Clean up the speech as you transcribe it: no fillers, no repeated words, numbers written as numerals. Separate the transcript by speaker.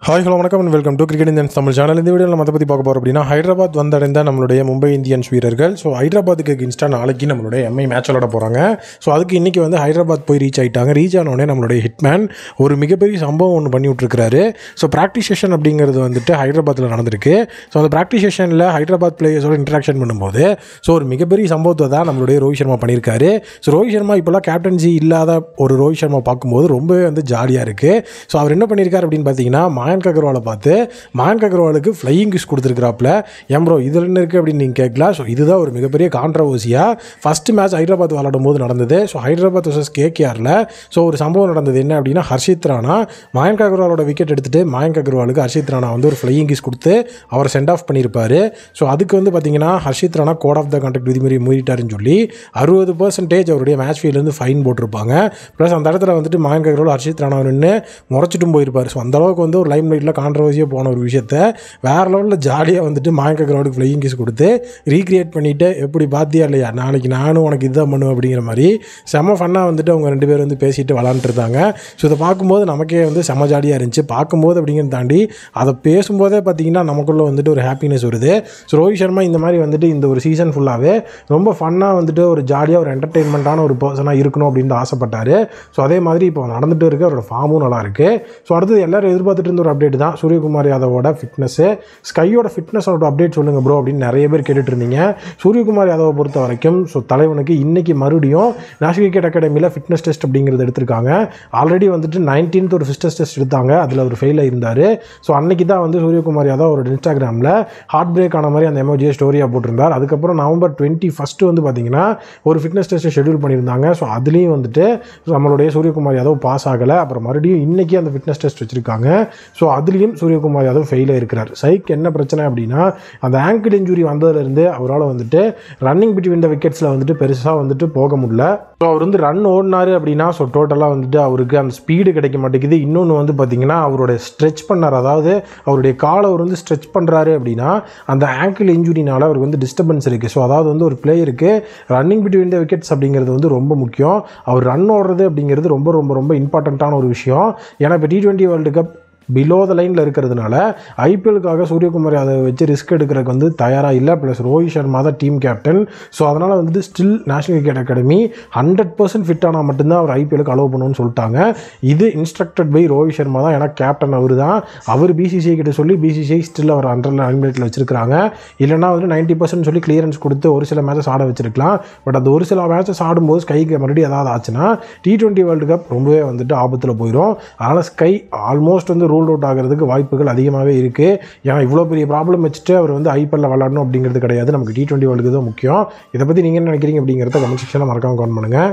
Speaker 1: Hi hello வணக்கம் and welcome to cricket Indians Tamil channel. இந்த வீடியோவில் நம்ம அதை பற்றி பார்க்க போகிறோம் அப்படின்னா ஹைதராபாத் வந்தடைந்த நம்மளுடைய மும்பை இந்தியன்ஸ் வீரர்கள். ஸோ ஹைதராபாத்துக்கு அகென்ஸ்டாக நாளைக்கு நம்மளுடைய எம்ஐ மேட்ச் விளாட போகிறாங்க. ஸோ அதுக்கு இன்றைக்கி வந்து ஹைதராபாத் போய் ரீச் ஆகிட்டாங்க. ரீச் ஆனோடனே நம்மளுடைய ஹிட்மேன் ஒரு மிகப்பெரிய சம்பவம் ஒன்று பண்ணி விட்ருக்காரு. ஸோ ப்ராக்டிஸ் செஷன் அப்படிங்கிறது வந்துட்டு ஹைதராபாத்தில் நடந்திருக்கு. ஸோ அந்த ப்ராக்டிஸ் செஷனில் ஹைதராபாத் பிளேயர்ஸோட இன்ட்ராக்ஷன் பண்ணும்போது ஸோ ஒரு மிகப்பெரிய சம்பவத்தை தான் நம்மளுடைய ரோஹித் சர்மா பண்ணியிருக்காரு. ஸோ ரோஹித் சர்மா இப்போலாம் கேப்டன்சி இல்லாத ஒரு ரோஹித் சர்மா பார்க்கும்போது ரொம்பவே வந்து ஜாலியாக இருக்குது. ஸோ அவர் என்ன பண்ணியிருக்காரு அப்படின்னு பார்த்தீங்கன்னா மயங்க் அகர்வாலை பார்த்து மயங்க் அகர்வாலுக்கு ஃப்ளையிங் கிஸ் கொடுத்துருக்கிறாப்புல. ஏன் ப்ரோ இதில் என்ன இருக்குது அப்படின்னு நீங்கள் கேட்கலாம். ஸோ இதுதான் ஒரு மிகப்பெரிய கான்ட்ரவர்சியாக ஃபஸ்ட்டு மேட்ச் ஹைதராபாத் விளாடும் போது நடந்தது. ஸோ ஹைதராபாத் வர்சஸ் கேகேஆரில் ஸோ ஒரு சம்பவம் நடந்தது. என்ன அப்படின்னா ஹர்ஷித் ராணா மயங்க் அகர்வாலோட விக்கெட் எடுத்துகிட்டு மயங்க் அகர்வாலுக்கு ஹர்ஷித் ராணா வந்து ஒரு ஃப்ளையிங் கிஸ் கொடுத்து அவர் சென்ட் ஆஃப் பண்ணியிருப்பார். ஸோ அதுக்கு வந்து பார்த்தீங்கன்னா Harshit Rana code of the conduct விதிமுறை மீறிட்டாருன்னு சொல்லி 60% அவருடைய மேட்ச் ஃபீல்டு ஃபைன் போட்டிருப்பாங்க. ப்ளஸ் அந்த இடத்துல வந்துட்டு மயங்க் அகர்வால் ஹர்ஷித் ராணா நின்று முறைச்சிட்டும் போயிருப்பார். ஸோ அந்தளவுக்கு வந்து ஒரு லைம் லைட்டில் கான்ட்ரவர்சியாக போன ஒரு விஷயத்த வேறு லெவலில் ஜாலியாக வந்துட்டு மயங்க் அகர்வாலுக்கு ஃப்ளையிங் கிஸ் கொடுத்து ரீக்ரியேட் பண்ணிவிட்டு எப்படி பார்த்தியா இல்லையா நாளைக்கு நானும் உனக்கு இதுதான் பண்ணுவேன் அப்படிங்கிற மாதிரி செம ஃபன்னாக வந்துட்டு அவங்க ரெண்டு பேரும் வந்து பேசிட்டு விளாண்டுட்டு இருந்தாங்க. ஸோ இதை பார்க்கும்போது நமக்கே வந்து செம ஜாலியாக இருந்துச்சு. பார்க்கும்போது அப்படிங்கிறத தாண்டி அதை பேசும்போதே பார்த்திங்கன்னா நமக்குள்ளே வந்துட்டு ஒரு ஹாப்பினஸ் வருது. ஸோ ரோஹித் சர்மா இந்த மாதிரி வந்துட்டு இந்த ஒரு சீசன் ஃபுல்லாகவே ரொம்ப ஃபன்னாக வந்துட்டு ஒரு ஜாலியாக ஒரு என்டர்டெயின்மெண்ட்டான ஒரு பர்சனாக இருக்கணும் அப்படின்னு ஆசைப்பட்டார். ஸோ அதே மாதிரி இப்போ நடந்துட்டு இருக்க அவரோட ஃபார்மும் நல்லா இருக்குது. ஸோ அடுத்தது எல்லோரும் எதிர்பார்த்துட்டு இருந்த ஒரு அப்டேட் தான் சூரியகுமார் யாதவோட ஃபிட்னஸ்ஸு. ஸ்கையோட ஃபிட்னஸோட அப்டேட் சொல்லுங்கள் ப்ரோ அப்படின்னு நிறைய பேர் கேட்டுட்டு இருந்தீங்க. சூரியகுமார் யாதவை பொறுத்த வரைக்கும் ஸோ தலைவனுக்கு இன்றைக்கி மறுபடியும் நேஷனல் கிரிக்கெட் அகாடமியில் ஃபிட்னஸ் டெஸ்ட் அப்படிங்கிறது எடுத்திருக்காங்க. ஆல்ரெடி வந்துட்டு 19th ஒரு ஃபிட்னஸ் டெஸ்ட் எடுத்தாங்க. அதில் அவர் ஃபெயில் ஆகியிருந்தார். ஸோ அன்றைக்கி தான் வந்து சூரியகுமார் யாதவ் அவரோட இன்ஸ்டாகிராமில் ஹார்ட் பிரேக் ஆன மாதிரி அந்த எமோஜியை ஸ்டோரியாக போட்டிருந்தார். அதுக்கப்புறம் November 21 வந்து பார்த்திங்கன்னா ஒரு ஃபிட்னஸ் டெஸ்ட்டை ஷெடியூல் பண்ணியிருந்தாங்க. ஸோ அதுலேயும் வந்துட்டு நம்மளுடைய சூரியகுமார் யாதவ் பாஸ் ஆகலை. அப்புறம் மறுபடியும் இன்றைக்கி அந்த ஃபிட்னஸ் டெஸ்ட் வச்சுருக்காங்க. ஸோ அதுலேயும் சூரியகுமார் யாதவ் ஃபெயில் ஆகிருக்கிறார். சைக்கு என்ன பிரச்சனை அப்படின்னா அந்த ஆங்கிள் இன்ஜுரி வந்ததுலேருந்து அவரால் வந்துட்டு ரன்னிங் பிட்வீன் த விக்கெட்ஸில் வந்துட்டு பெருசாக வந்துட்டு போக முடியல. ஸோ அவர் வந்து ரன் ஓடினார் அப்படின்னா ஸோ டோட்டலாக வந்துட்டு அவருக்கு அந்த ஸ்பீடு கிடைக்க மாட்டேங்குது. இன்னொன்று வந்து பார்த்திங்கன்னா அவரோட ஸ்ட்ரெச் பண்ணார், அதாவது அவருடைய காலை அவர் வந்து ஸ்ட்ரெச் பண்ணுறாரு அப்படின்னா அந்த ஆங்கிள் இன்ஜுரினால் அவருக்கு வந்து டிஸ்டர்பன்ஸ் இருக்குது. ஸோ அதாவது வந்து ஒரு பிளேயருக்கு ரன்னிங் பிட்வீன் த விக்கெட்ஸ் அப்படிங்கிறது வந்து ரொம்ப முக்கியம். அவர் ரன் ஓடுறது அப்படிங்கிறது ரொம்ப ரொம்ப ரொம்ப இம்பார்ட்டண்ட்டான ஒரு விஷயம். ஏன்னா இப்போ T20 world cup below the லைனில் இருக்கிறதுனால ஐபிஎலுக்காக சூரியகுமார் யாதவ் வச்சு ரிஸ்க் எடுக்கிறதுக்கு வந்து தயாராக இல்லை. ப்ளஸ் ரோஹித் சர்மா தான் டீம் கேப்டன். ஸோ அதனால் வந்துட்டு still national cricket academy 100% fit ஆனால் மட்டும்தான் அவர் ஐபிஎலுக்கு அலோவ் பண்ணணும்னு சொல்லிட்டாங்க. இது இன்ஸ்ட்ரக்டட் பை ரோஹித் சர்மா தான். ஏன்னா கேப்டன் அவர் தான். அவர் பிசிசிஐ கிட்ட சொல்லி பிசிசிஐ ஸ்டில் அவர் அண்டர் லைம்லைட்டில் வச்சிருக்காங்க. இல்லைனா வந்து 90% சொல்லி கிளியரன்ஸ் கொடுத்து ஒரு சில மேட்சஸ் ஆட வச்சிருக்கலாம். பட் அந்த ஒரு சில மேட்சஸ் ஆடும்போது ஸ்கைக்கு மறுபடியும் ஏதாவது ஆச்சுன்னா T20 வேர்ல்டு கப் ரொம்பவே வந்துட்டு ஆபத்தில் போயிடும். அதனால் ஸ்கை ஆல்மோஸ்ட் வந்து ரூல் அவுட் ஆகிறதுக்கு வாய்ப்புகள் அதிகமாகவே இருக்குது. ஏன்னா இவ்வளோ பெரிய ப்ராப்ளம் வச்சுட்டு அவர் வந்து ஐபிஎல்ல விளாடணும் அப்படிங்கிறது கிடையாது. நமக்கு T20 வேர்ல்டு கப் தான் முக்கியம். இதை பற்றி நீங்கள் என்ன நினைக்கிறீங்க அப்படிங்கிறத கமெண்ட் செக்ஷனில் மறக்காமல் கமெண்ட் பண்ணுங்கள்.